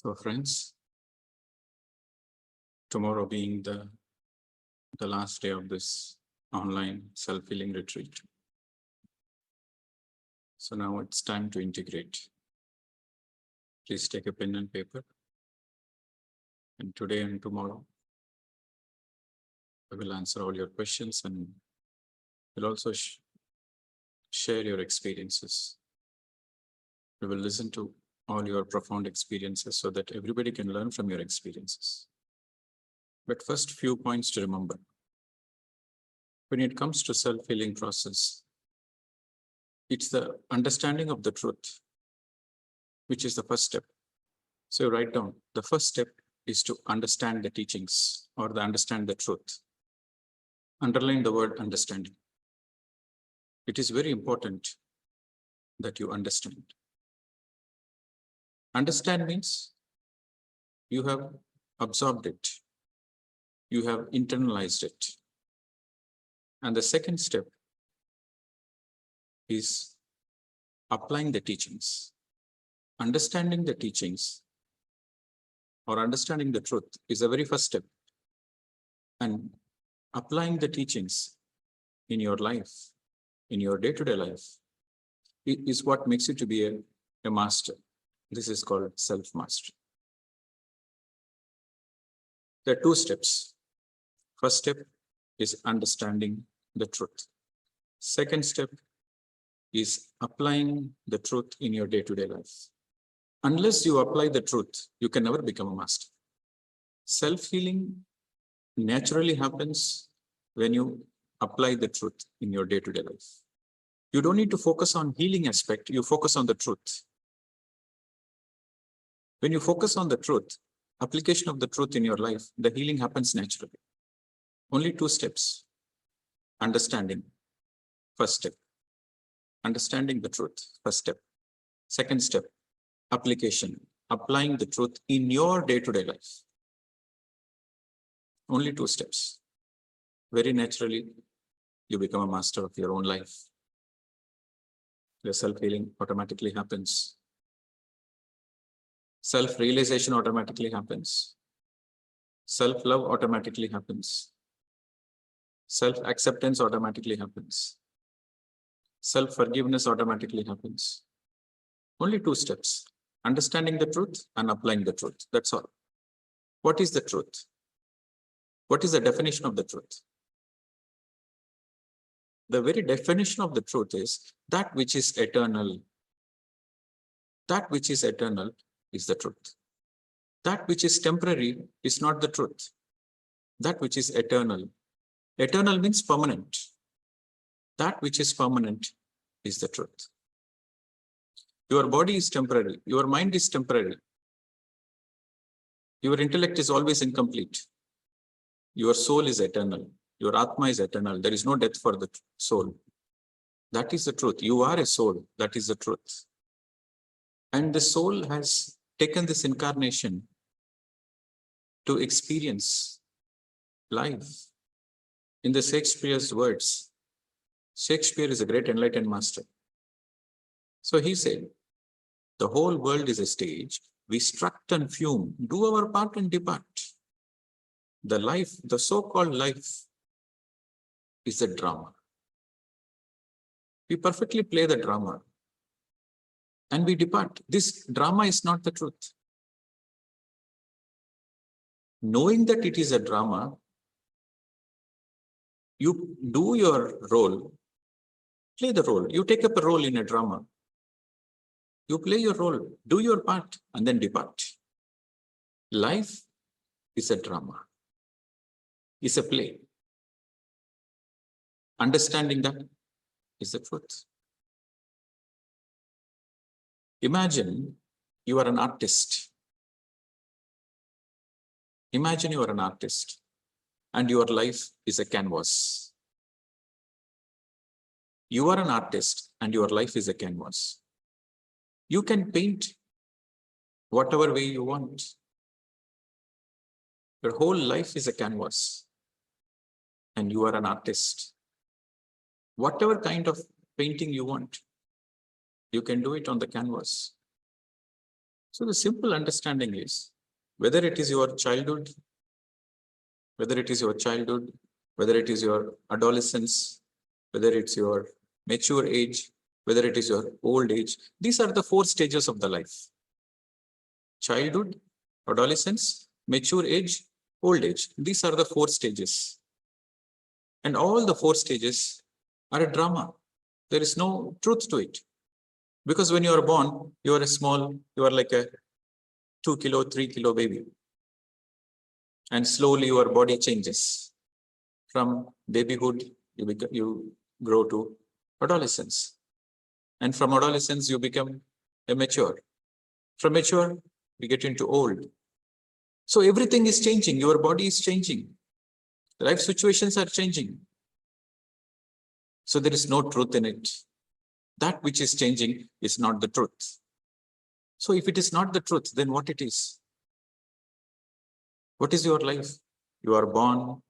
So friends, tomorrow being the last day of this online self-healing retreat. So now it's time to integrate. Please take a pen and paper. And today and tomorrow, I will answer all your questions and will also share your experiences. We will listen to all your profound experiences so that everybody can learn from your experiences. But first, few points to remember. When it comes to self-healing process, it's the understanding of the truth, which is the first step. So you write down, the first step is to understand the teachings or understand the truth. Underline the word understanding. It is very important that you understand. Understand means you have absorbed it. You have internalized it. And the second step is applying the teachings. Understanding the teachings or understanding the truth is the very first step. And applying the teachings in your life, in your day-to-day life, is what makes you to be a master. This is called self-mastery. There are two steps. First step is understanding the truth. Second step is applying the truth in your day-to-day life. Unless you apply the truth, you can never become a master. Self-healing naturally happens when you apply the truth in your day-to-day life. You don't need to focus on healing aspect, you focus on the truth. When you focus on the truth, application of the truth in your life, the healing happens naturally. Only two steps. Understanding, first step. Understanding the truth, first step. Second step, application, applying the truth in your day-to-day life. Only two steps. Very naturally, you become a master of your own life. Your self-healing automatically happens. Self-realization automatically happens. Self-love automatically happens. Self-acceptance automatically happens. Self-forgiveness automatically happens. Only two steps. Understanding the truth and applying the truth. That's all. What is the truth? What is the definition of the truth? The very definition of the truth is that which is eternal. That which is eternal is the truth. That which is temporary is not the truth. That which is eternal. Eternal means permanent. That which is permanent is the truth. Your body is temporary. Your mind is temporary. Your intellect is always incomplete. Your soul is eternal. Your Atma is eternal. There is no death for the soul. That is the truth. You are a soul. That is the truth. And the soul has taken this incarnation to experience life. In the Shakespeare's words, Shakespeare is a great enlightened master. So he said, the whole world is a stage. We strut and fume, do our part and depart. The life, the so-called life, is a drama. We perfectly play the drama and we depart. This drama is not the truth. Knowing that it is a drama, you do your role, play the role. You take up a role in a drama. You play your role, do your part, and then depart. Life is a drama, is a play. Understanding that is the truth. Imagine you are an artist. Imagine you are an artist and your life is a canvas. You are an artist and your life is a canvas. You can paint whatever way you want. Your whole life is a canvas and you are an artist. Whatever kind of painting you want, you can do it on the canvas. So the simple understanding is, whether it is your childhood, whether it is your childhood, whether it is your adolescence, whether it's your mature age, whether it is your old age, these are the four stages of the life. Childhood, adolescence, mature age, old age. These are the four stages. And all the four stages are a drama. There is no truth to it. Because when you are born, you are a small, you are like a 2 kilo, 3 kilo baby. And slowly your body changes. From babyhood, you grow to adolescence. And from adolescence, you become a mature. From mature, you get into old. So everything is changing. Your body is changing. Life situations are changing. So there is no truth in it. That which is changing is not the truth. So if it is not the truth, then what it is? What is your life? You are born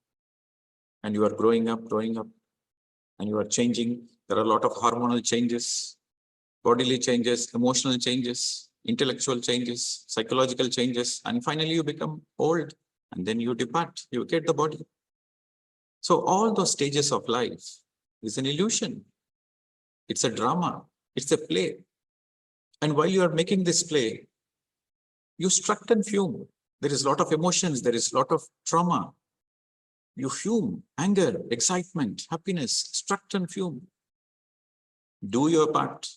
and you are growing up, and you are changing. There are a lot of hormonal changes, bodily changes, emotional changes, intellectual changes, psychological changes, and finally you become old and then you depart, you get the body. So all those stages of life is an illusion. It's a drama. It's a play. And while you are making this play, you strut and fume. There is a lot of emotions. There is a lot of trauma. You fume, anger, excitement, happiness, strut and fume. Do your part.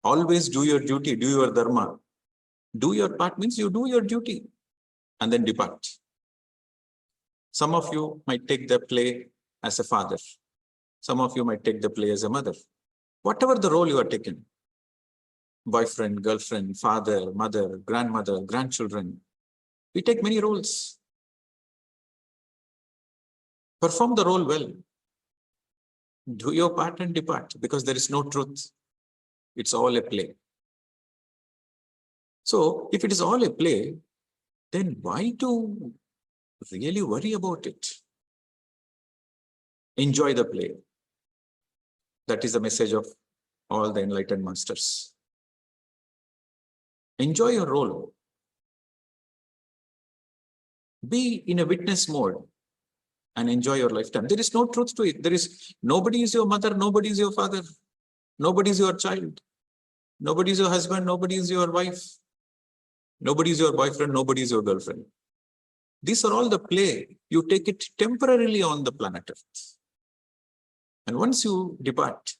Always do your duty, do your dharma. Do your part means you do your duty and then depart. Some of you might take the play as a father. Some of you might take the play as a mother. Whatever the role you are taking, boyfriend, girlfriend, father, mother, grandmother, grandchildren, we take many roles. Perform the role well. Do your part and depart, because there is no truth. It's all a play. So if it is all a play, then why do really worry about it? Enjoy the play. That is the message of all the enlightened masters. Enjoy your role. Be in a witness mode and enjoy your lifetime. There is no truth to it. There is nobody is your mother, nobody is your father, nobody is your child, nobody is your husband, nobody is your wife, nobody is your boyfriend, nobody is your girlfriend. These are all the play. You take it temporarily on the planet Earth. And once you depart,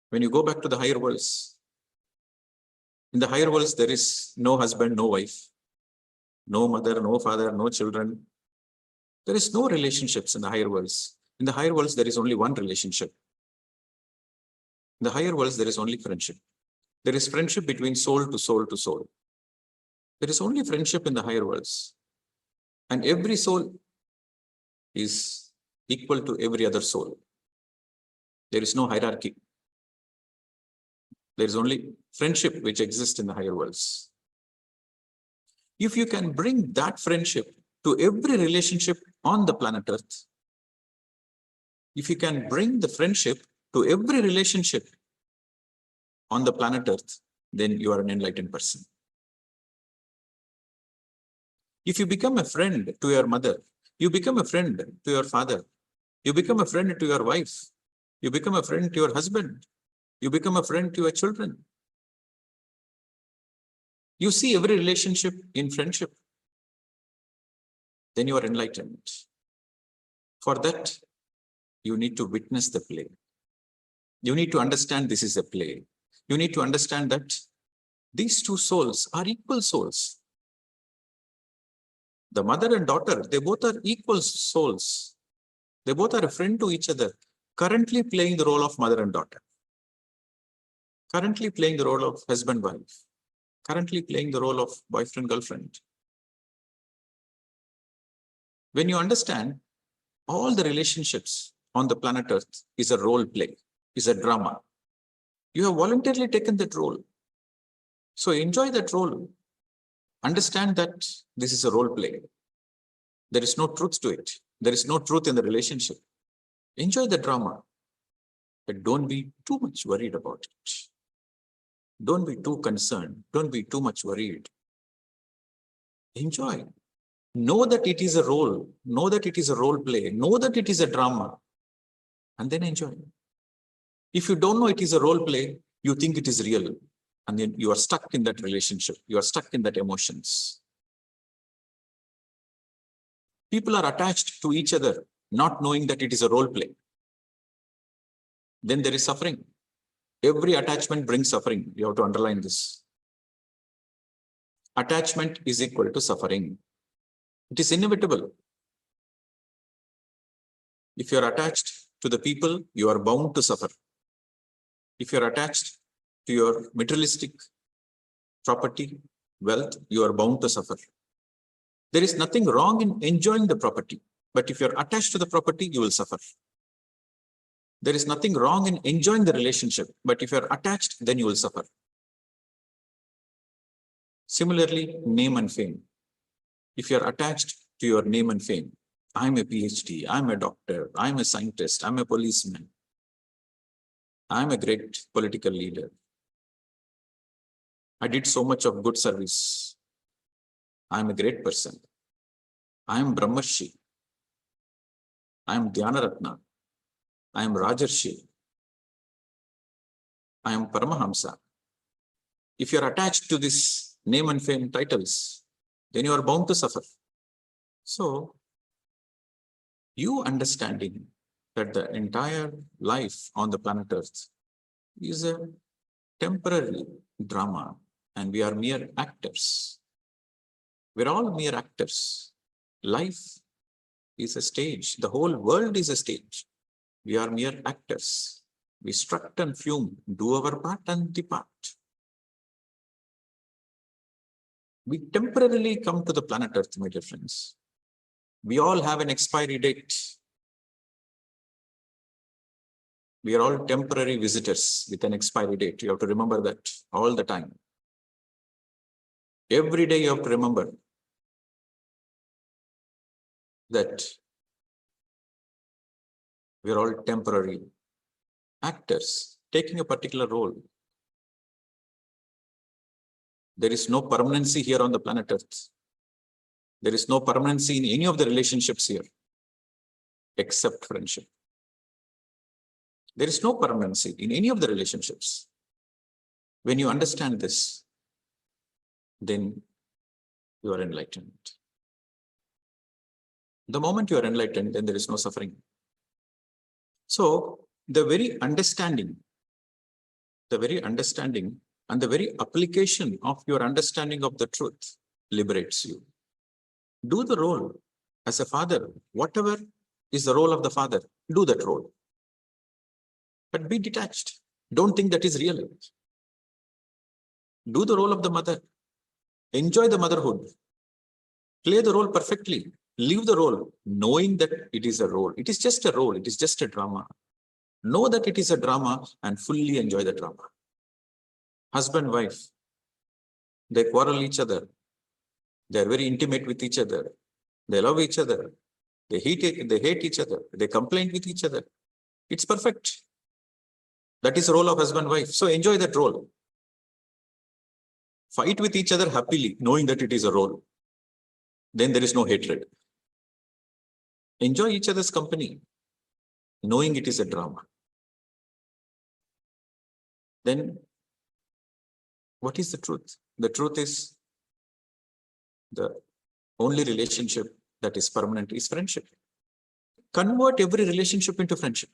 when you go back to the higher worlds, in the higher worlds, there is no husband, no wife, no mother, no father, no children. There is no relationships in the higher worlds. In the higher worlds, there is only one relationship. In the higher worlds, there is only friendship. There is friendship between soul to soul to soul. There is only friendship in the higher worlds. And every soul is equal to every other soul. There is no hierarchy. There is only friendship which exists in the higher worlds. If you can bring that friendship to every relationship on the planet Earth, if you can bring the friendship to every relationship on the planet Earth, then you are an enlightened person. If you become a friend to your mother, you become a friend to your father, you become a friend to your wife, you become a friend to your husband, you become a friend to your children. You see every relationship in friendship, then you are enlightened. For that, you need to witness the play. You need to understand this is a play. You need to understand that these two souls are equal souls. The mother and daughter, they both are equal souls. They both are a friend to each other, currently playing the role of mother and daughter, currently playing the role of husband, wife, currently playing the role of boyfriend, girlfriend. When you understand all the relationships on the planet Earth is a role play, is a drama. You have voluntarily taken that role. So enjoy that role. Understand that this is a role play. There is no truth to it. There is no truth in the relationship. Enjoy the drama, but don't be too much worried about it. Don't be too concerned. Don't be too much worried. Enjoy. Know that it is a role. Know that it is a role play. Know that it is a drama. And then enjoy. If you don't know it is a role play, you think it is real. And then you are stuck in that relationship. You are stuck in that emotions. People are attached to each other, not knowing that it is a role play. Then there is suffering. Every attachment brings suffering. You have to underline this. Attachment is equal to suffering. It is inevitable. If you are attached to the people, you are bound to suffer. If you are attached to your materialistic property, wealth, you are bound to suffer. There is nothing wrong in enjoying the property, but if you're attached to the property, you will suffer. There is nothing wrong in enjoying the relationship, but if you're attached, then you will suffer. Similarly, name and fame. If you're attached to your name and fame, I'm a PhD, I'm a doctor, I'm a scientist, I'm a policeman, I'm a great political leader. I did so much of good service. I'm a great person. I'm Brahmarshi. I'm Dhyanaratna. I'm Rajarshi. I'm Paramahamsa. If you're attached to this name and fame titles, then you are bound to suffer. So, you understanding that the entire life on the planet Earth is a temporary drama and we are mere actors. We're all mere actors. Life is a stage. The whole world is a stage. We are mere actors. We strut and fume, do our part and depart. We temporarily come to the planet Earth, my dear friends. We all have an expiry date. We are all temporary visitors with an expiry date. You have to remember that all the time. Every day you have to remember that we are all temporary actors taking a particular role. There is no permanency here on the planet Earth. There is no permanency in any of the relationships here, except friendship. There is no permanency in any of the relationships. When you understand this, then you are enlightened. The moment you are enlightened, then there is no suffering. So, the very understanding and the very application of your understanding of the truth liberates you. Do the role as a father. Whatever is the role of the father, do that role. But be detached. Don't think that is real. Do the role of the mother. Enjoy the motherhood. Play the role perfectly. Leave the role, knowing that it is a role. It is just a role. It is just a drama. Know that it is a drama and fully enjoy the drama. Husband, wife, they quarrel each other. They are very intimate with each other. They love each other. They hate each other. They complain with each other. It's perfect. That is the role of husband, wife. So enjoy that role. Fight with each other happily, knowing that it is a role. Then there is no hatred. Enjoy each other's company, knowing it is a drama. Then, what is the truth? The truth is the only relationship that is permanent is friendship. Convert every relationship into friendship.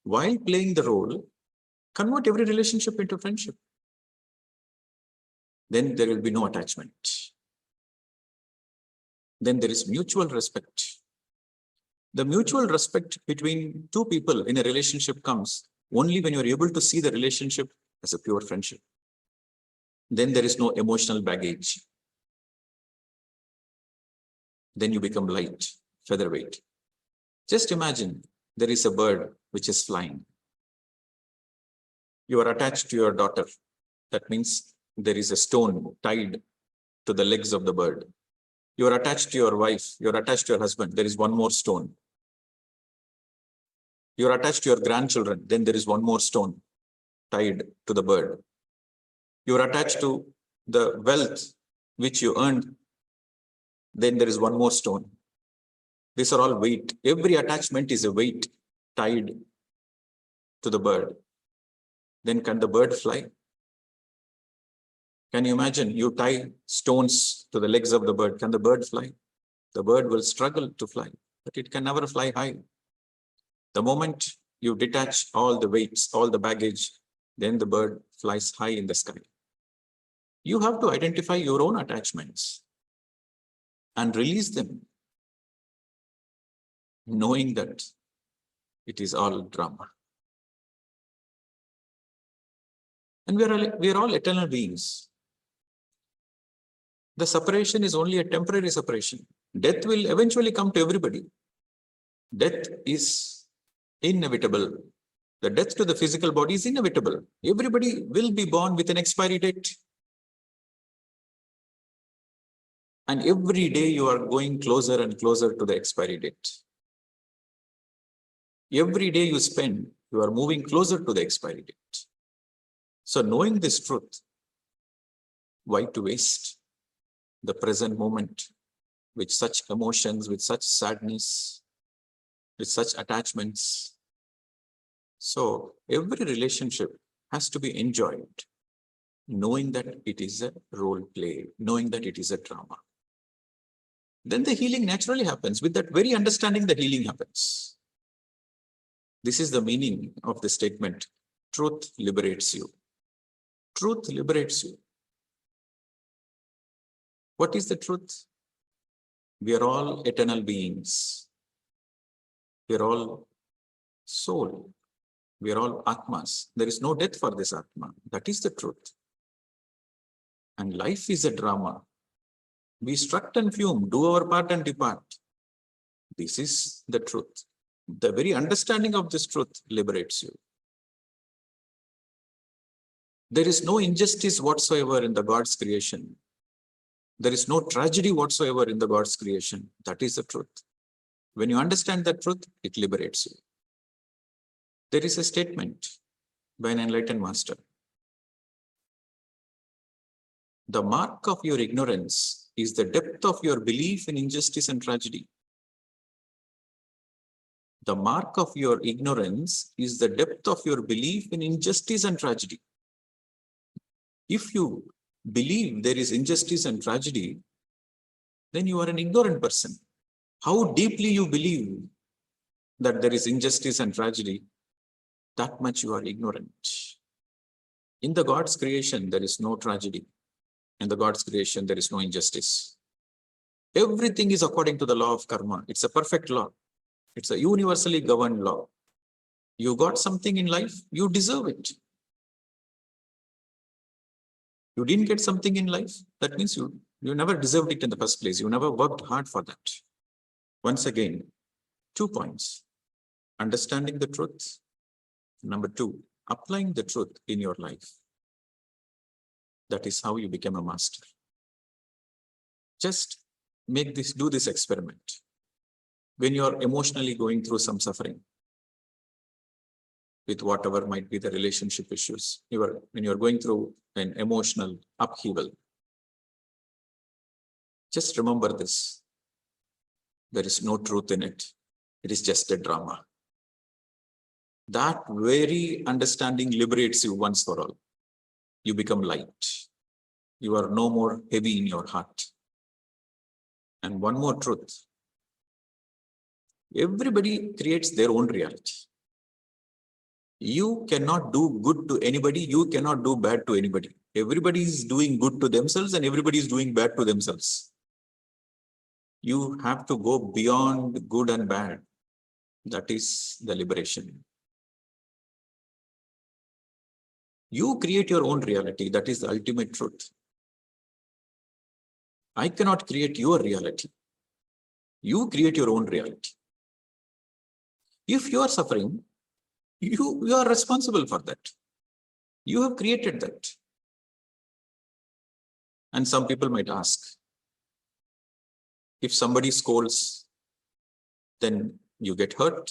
While playing the role, convert every relationship into friendship. Then there will be no attachment. Then there is mutual respect. The mutual respect between two people in a relationship comes only when you are able to see the relationship as a pure friendship. Then there is no emotional baggage. Then you become light, featherweight. Just imagine there is a bird which is flying. You are attached to your daughter. That means there is a stone tied to the legs of the bird. You are attached to your wife. You are attached to your husband. There is one more stone. You are attached to your grandchildren. Then there is one more stone tied to the bird. You are attached to the wealth which you earned. Then there is one more stone. These are all weight. Every attachment is a weight tied to the bird. Then can the bird fly? Can you imagine? You tie stones to the legs of the bird. Can the bird fly? The bird will struggle to fly, but it can never fly high. The moment you detach all the weights, all the baggage, then the bird flies high in the sky. You have to identify your own attachments and release them, knowing that it is all drama. And we are all eternal beings. The separation is only a temporary separation. Death will eventually come to everybody. Death is inevitable. The death to the physical body is inevitable. Everybody will be born with an expiry date. And every day you are going closer and closer to the expiry date. Every day you spend, you are moving closer to the expiry date. So knowing this truth, why to waste the present moment with such emotions, with such sadness, with such attachments? So every relationship has to be enjoyed, knowing that it is a role play, knowing that it is a drama. Then the healing naturally happens. With that very understanding, the healing happens. This is the meaning of the statement, truth liberates you. Truth liberates you. What is the truth? We are all eternal beings. We are all soul. We are all Atmas. There is no death for this Atma. That is the truth. And life is a drama. We strut and fume, do our part and depart. This is the truth. The very understanding of this truth liberates you. There is no injustice whatsoever in the God's creation. There is no tragedy whatsoever in the God's creation. That is the truth. When you understand that truth, it liberates you. There is a statement by an enlightened master. The mark of your ignorance is the depth of your belief in injustice and tragedy. The mark of your ignorance is the depth of your belief in injustice and tragedy. If you believe there is injustice and tragedy, then you are an ignorant person. How deeply you believe that there is injustice and tragedy, that much you are ignorant. In the God's creation, there is no tragedy. In the God's creation, there is no injustice. Everything is according to the law of karma. It's a perfect law. It's a universally governed law. You got something in life, you deserve it. You didn't get something in life, that means you never deserved it in the first place. You never worked hard for that. Once again, 2 points. Understanding the truth. Number 2, applying the truth in your life. That is how you become a master. Just do this experiment. When you are emotionally going through some suffering, with whatever might be the relationship issues, when you are going through an emotional upheaval, just remember this. There is no truth in it. It is just a drama. That very understanding liberates you once for all. You become light. You are no more heavy in your heart. And one more truth. Everybody creates their own reality. You cannot do good to anybody. You cannot do bad to anybody. Everybody is doing good to themselves and everybody is doing bad to themselves. You have to go beyond good and bad. That is the liberation. You create your own reality. That is the ultimate truth. I cannot create your reality. You create your own reality. If you are suffering, you are responsible for that. You have created that. And some people might ask, if somebody scolds, then you get hurt.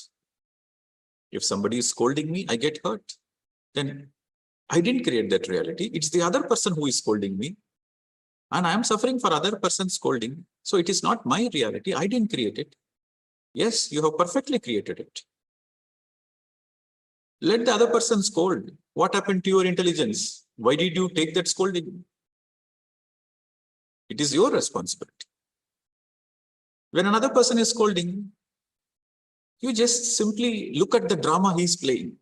If somebody is scolding me, I get hurt. Then I didn't create that reality. It's the other person who is scolding me. And I am suffering for other person's scolding. So it is not my reality. I didn't create it. Yes, you have perfectly created it. Let the other person scold. What happened to your intelligence? Why did you take that scolding? It is your responsibility. When another person is scolding, you just simply look at the drama he is playing.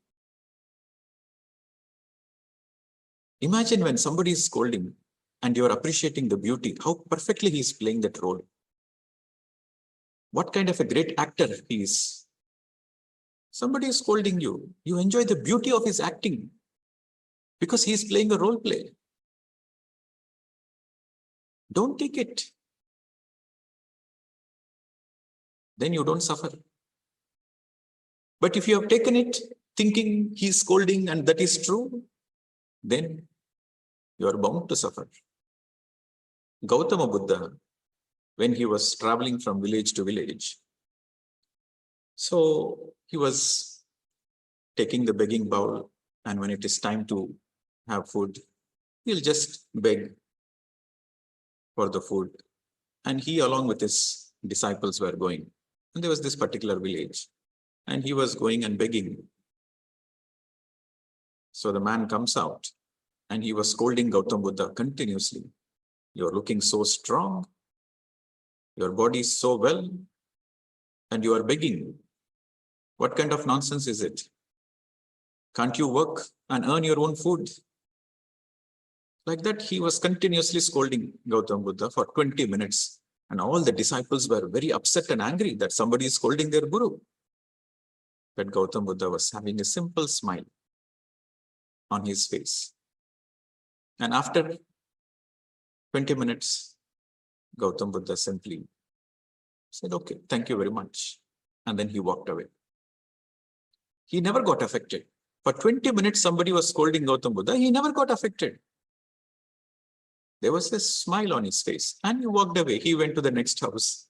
Imagine when somebody is scolding and you are appreciating the beauty, how perfectly he is playing that role. What kind of a great actor he is. Somebody is scolding you. You enjoy the beauty of his acting because he is playing a role play. Don't take it. Then you don't suffer. But if you have taken it thinking he is scolding and that is true, then you are bound to suffer. Gautama Buddha, when he was traveling from village to village, so he was taking the begging bowl, and when it is time to have food, he'll just beg for the food. And he, along with his disciples, were going. And there was this particular village, and he was going and begging. So the man comes out, and he was scolding Gautama Buddha continuously. You're looking so strong. Your body is so well, and you are begging. What kind of nonsense is it? Can't you work and earn your own food? Like that, he was continuously scolding Gautama Buddha for 20 minutes. And all the disciples were very upset and angry that somebody is scolding their guru. But Gautama Buddha was having a simple smile on his face. And after 20 minutes, Gautama Buddha simply said, okay, thank you very much. And then he walked away. He never got affected. For 20 minutes, somebody was scolding Gautama Buddha. He never got affected. There was a smile on his face and he walked away. He went to the next house.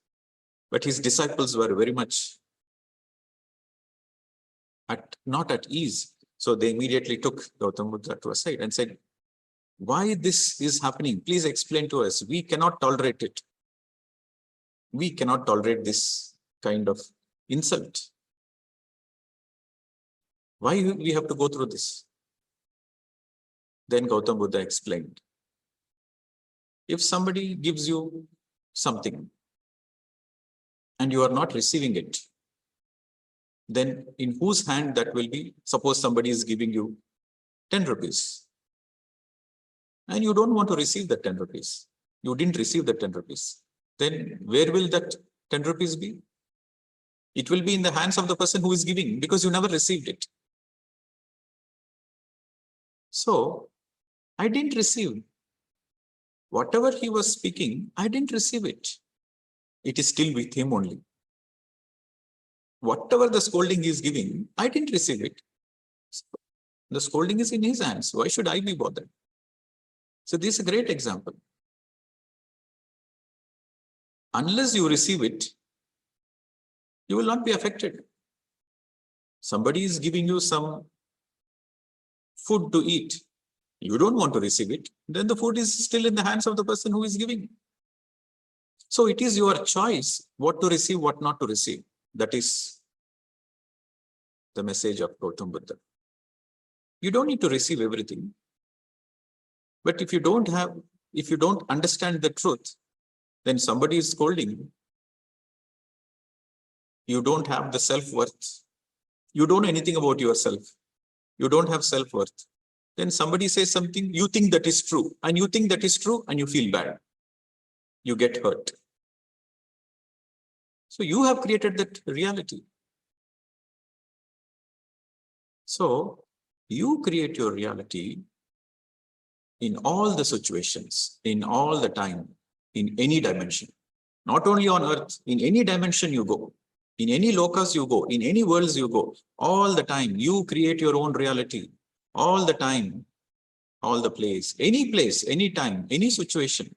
But his disciples were very much not at ease. So they immediately took Gautama Buddha to a side and said, why this is happening? Please explain to us. We cannot tolerate it. We cannot tolerate this kind of insult. Why we have to go through this? Then Gautama Buddha explained. If somebody gives you something and you are not receiving it, then in whose hand that will be? Suppose somebody is giving you 10 rupees and you don't want to receive that 10 rupees. You didn't receive that 10 rupees. Then where will that 10 rupees be? It will be in the hands of the person who is giving because you never received it. So I didn't receive. Whatever he was speaking, I didn't receive it. It is still with him only. Whatever the scolding he is giving, I didn't receive it. So the scolding is in his hands. Why should I be bothered? So this is a great example. Unless you receive it, you will not be affected. Somebody is giving you some food to eat. You don't want to receive it. Then the food is still in the hands of the person who is giving. So it is your choice what to receive, what not to receive. That is the message of Gautama Buddha. You don't need to receive everything. But if you don't understand the truth, then somebody is scolding. You don't have the self-worth. You don't know anything about yourself. You don't have self-worth. Then somebody says something, you think that is true, and you think that is true, and you feel bad. You get hurt. So you have created that reality. So you create your reality in all the situations, in all the time, in any dimension. Not only on earth, in any dimension you go, in any locus you go, in any worlds you go, all the time you create your own reality. All the time, all the place, any time, any situation.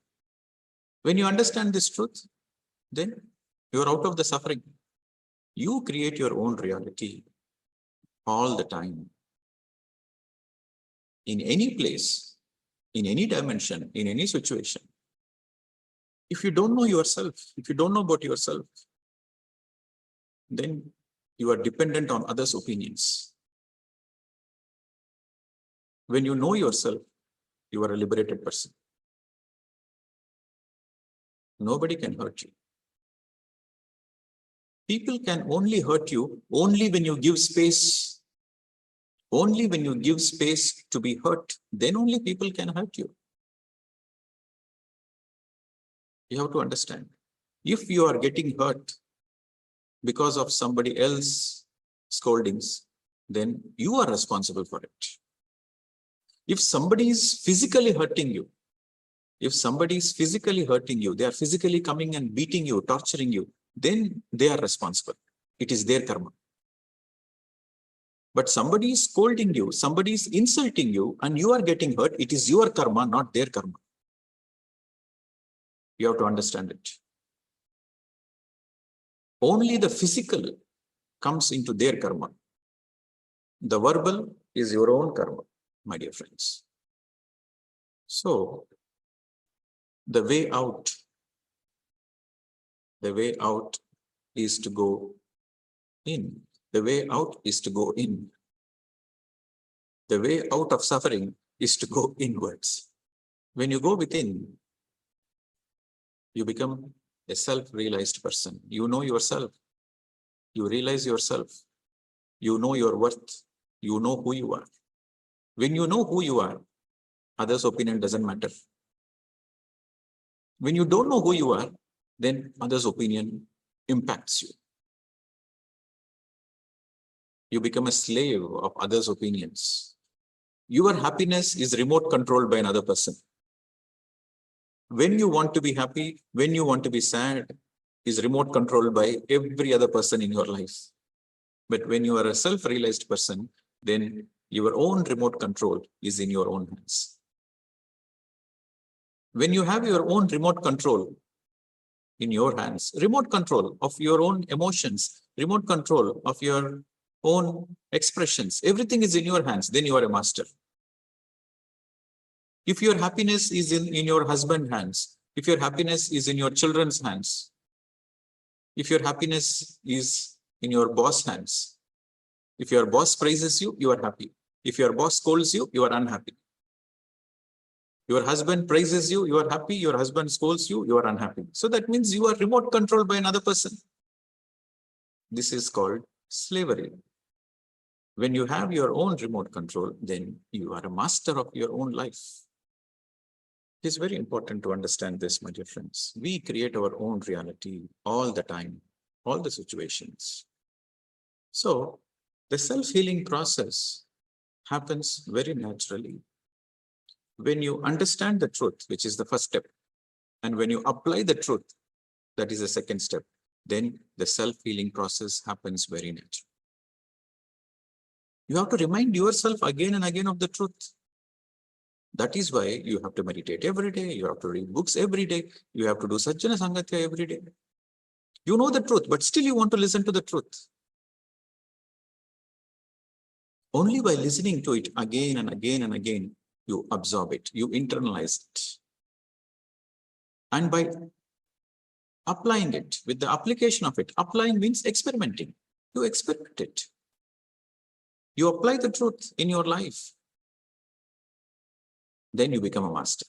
When you understand this truth, then you are out of the suffering. You create your own reality all the time. in any place, in any dimension, in any situation. If you don't know yourself, if you don't know about yourself, then you are dependent on others' opinions. When you know yourself, you are a liberated person. Nobody can hurt you. People can only hurt you only when you give space. Only when you give space to be hurt, then only people can hurt you. You have to understand. If you are getting hurt because of somebody else's scoldings, then you are responsible for it. If somebody is physically hurting you, they are physically coming and beating you, torturing you, then they are responsible. It is their karma. But somebody is scolding you, somebody is insulting you, and you are getting hurt, it is your karma, not their karma. You have to understand it. Only the physical comes into their karma. The verbal is your own karma, my dear friends. So, the way out is to go in. The way out is to go in. The way out of suffering is to go inwards. When you go within, you become a self-realized person. You know yourself. You realize yourself. You know your worth. You know who you are. When you know who you are, others' opinion doesn't matter. When you don't know who you are, then others' opinion impacts you. You become a slave of others' opinions. Your happiness is remote controlled by another person. When you want to be happy, when you want to be sad, is remote controlled by every other person in your life. But when you are a self-realized person, then your own remote control is in your own hands. When you have your own remote control in your hands, remote control of your own emotions, remote control of your own expressions, everything is in your hands, then you are a master. If your happiness is in your husband's hands, if your happiness is in your children's hands, if your happiness is in your boss' hands, if your boss praises you, you are happy. If your boss scolds you, you are unhappy. Your husband praises you, you are happy. Your husband scolds you, you are unhappy. So that means you are remote controlled by another person. This is called slavery. When you have your own remote control, then you are a master of your own life. It is very important to understand this, my dear friends. We create our own reality all the time, all the situations. So the self-healing process happens very naturally. When you understand the truth, which is the first step, and when you apply the truth, that is the second step, then the self-healing process happens very naturally. You have to remind yourself again and again of the truth. That is why you have to meditate every day, you have to read books every day, you have to do Sajjana Sangatya every day. You know the truth, but still you want to listen to the truth. Only by listening to it again and again and again, you absorb it, you internalize it. And by applying it, with the application of it, applying means experimenting. You experiment it. You apply the truth in your life. Then you become a master.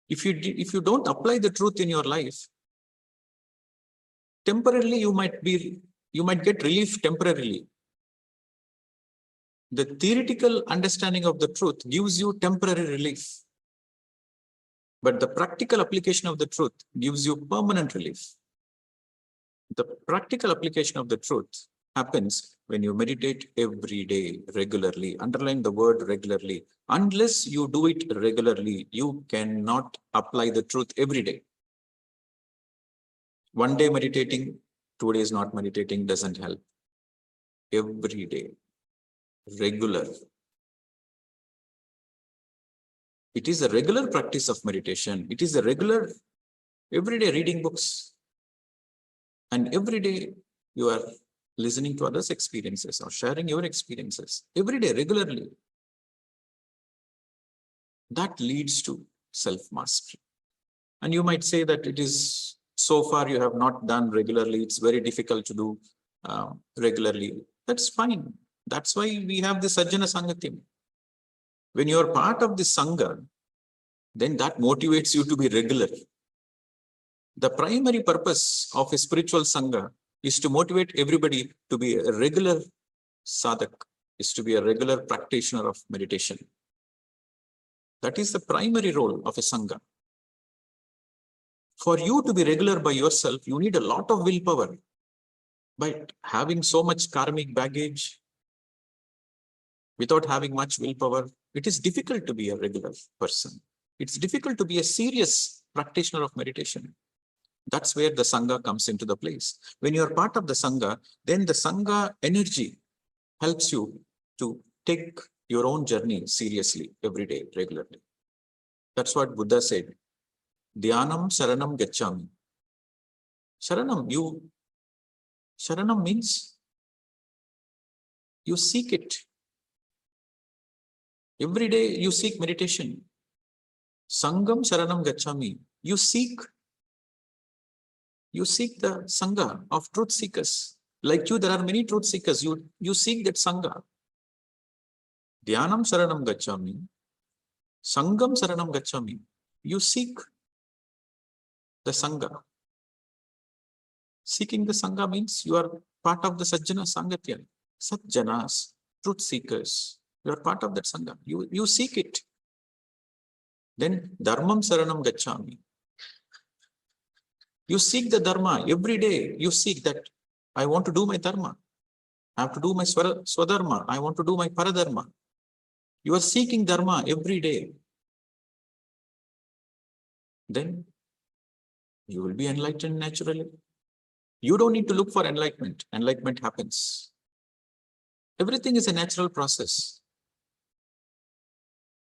If you don't apply the truth in your life, temporarily you might get relief temporarily. The theoretical understanding of the truth gives you temporary relief. But the practical application of the truth gives you permanent relief. The practical application of the truth happens when you meditate every day, regularly. Underline the word regularly. Unless you do it regularly, you cannot apply the truth every day. One day meditating, 2 days not meditating doesn't help. Every day, regular. It is a regular practice of meditation. It is a regular, everyday reading books. And every day you are listening to others' experiences or sharing your experiences every day, regularly. That leads to self-mastery. And you might say that it is so far you have not done regularly. It's very difficult to do regularly. That's fine. That's why we have the Sajjana Sangatyam. When you are part of the Sangha, then that motivates you to be regular. The primary purpose of a spiritual Sangha is to motivate everybody to be a regular sadhak, is to be a regular practitioner of meditation. That is the primary role of a Sangha. For you to be regular by yourself, you need a lot of willpower. But having so much karmic baggage, without having much willpower, it is difficult to be a regular person. It's difficult to be a serious practitioner of meditation. That's where the Sangha comes into the place. When you're part of the Sangha, then the Sangha energy helps you to take your own journey seriously every day, regularly. That's what Buddha said. Dhyanam Saranam Gacchami. Sharanam means you seek it. Every day you seek meditation. Sangam Saranam Gacchami. You seek the Sangha of truth seekers. Like you, there are many truth seekers. You seek that Sangha. Dhyanam Saranam Gacchami. Sangam Saranam Gacchami. You seek the Sangha. Seeking the Sangha means you are part of the Sajjana Sangatya. Sajjanas, truth seekers. You are part of that Sangha. You seek it. Then Dharmam Saranam Gacchami. You seek the Dharma every day. You seek that I want to do my Dharma. I have to do my Swadharma. I want to do my Paradharma. You are seeking Dharma every day. Then you will be enlightened naturally. You don't need to look for enlightenment. Enlightenment happens. Everything is a natural process.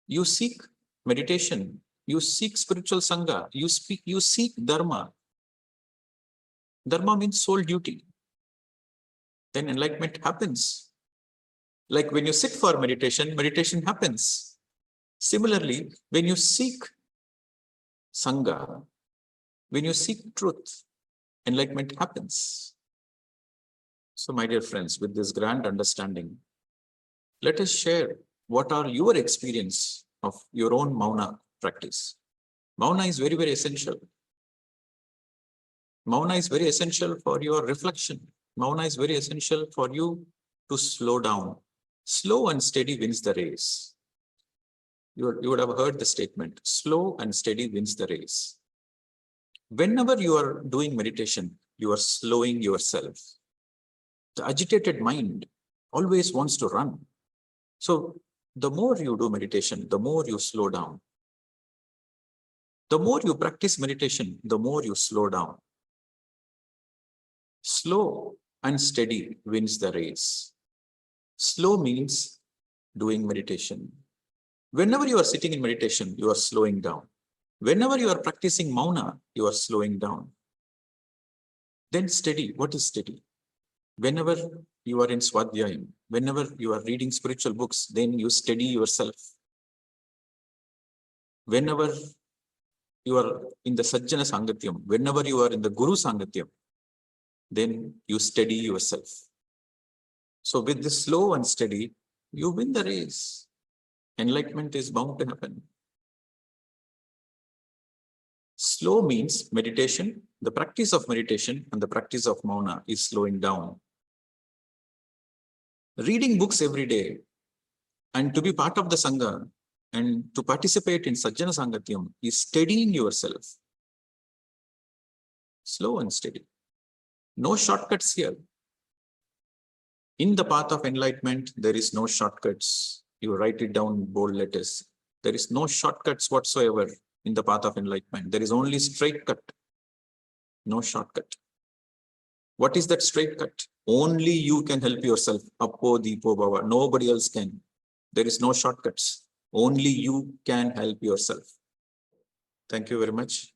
You seek meditation. You seek spiritual Sangha. You seek Dharma. Dharma means soul duty. Then enlightenment happens. Like when you sit for meditation, meditation happens. Similarly, when you seek Sangha, when you seek truth, enlightenment happens. So, my dear friends, with this grand understanding, let us share what are your experience of your own Mauna practice. Mauna is very, very essential. Mauna is very essential for your reflection. Mauna is very essential for you to slow down. Slow and steady wins the race. You would have heard the statement, slow and steady wins the race. Whenever you are doing meditation, you are slowing yourself. The agitated mind always wants to run. So the more you do meditation, the more you slow down. The more you practice meditation, the more you slow down. Slow and steady wins the race. Slow means doing meditation. Whenever you are sitting in meditation, you are slowing down. Whenever you are practicing Mauna, you are slowing down. Then steady. What is steady? Whenever you are in Swadhyayam, whenever you are reading spiritual books, then you steady yourself. Whenever you are in the Sajjana Sangatyam, whenever you are in the Guru Sangatyam, then you steady yourself. So with this slow and steady, you win the race. Enlightenment is bound to happen. Slow means meditation. The practice of meditation and the practice of Mauna is slowing down. Reading books every day and to be part of the Sangha and to participate in Sajjana Sangatyam is steadying yourself. Slow and steady. No shortcuts here. In the path of enlightenment, there is no shortcuts. You write it down in bold letters. There is no shortcuts whatsoever in the path of enlightenment. There is only straight cut. No shortcut. What is that straight cut? Only you can help yourself. Appo Deepo Bhava. Nobody else can. There is no shortcuts. Only you can help yourself. Thank you very much.